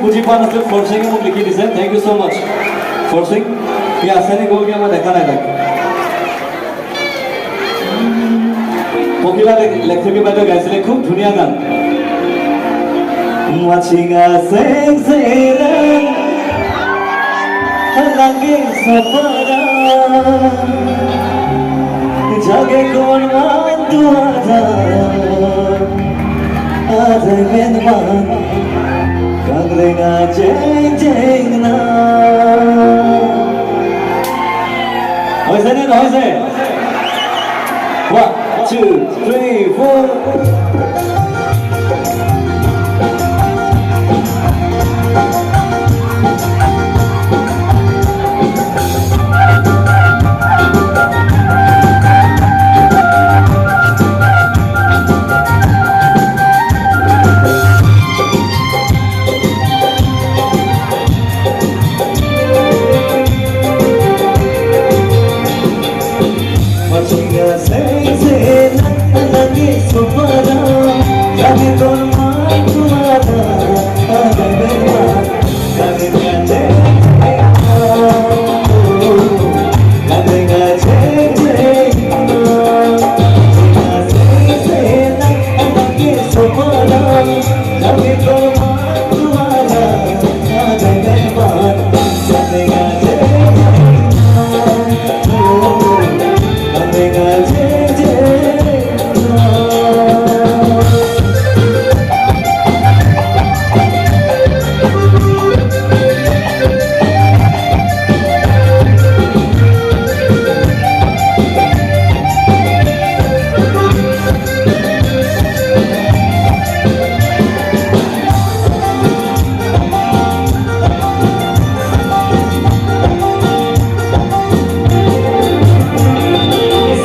বুজি পোৱা নাছিল ফৰচিঙে মোক লিখি দিছে থেংক ইউ ছ' মাছ ফৰচিং কি আছেনে গ'লগৈ আমাৰ দেখা নাই তাক পখিলা লেখকি বাইদেউ গাইছিলে খুব ধুনীয়া গান মাছিঙা চেংচেৰা লাগে সফৰা জাগে কোন মান দুয়ারা আধে মেনমান কাগলেগা জেং জেং না হয়েছে না হয়েছে 1 2 3 4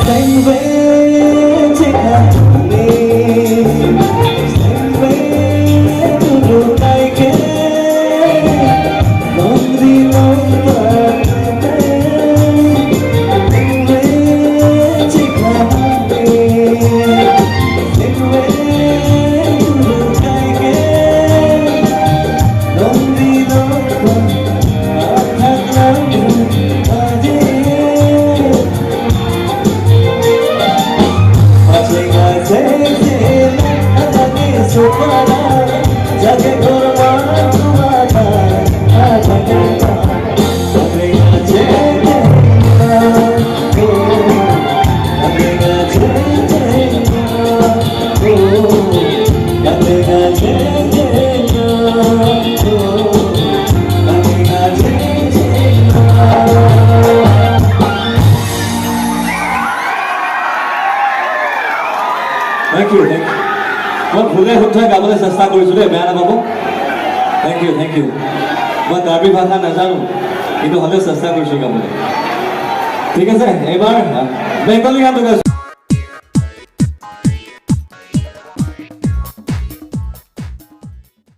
Thank you. মই ভুলে শুদ্ধই গাবলৈ চেষ্টা কৰিছোঁ দেই বেয়া নাপাব থেংক ইউ মই কাৰ্বি ভাষা নাজানো কিন্তু হ'লেও চেষ্টা কৰিছোঁ গাবলৈ ঠিক আছে এইবাৰ বেংগলী গানটো গাইছোঁ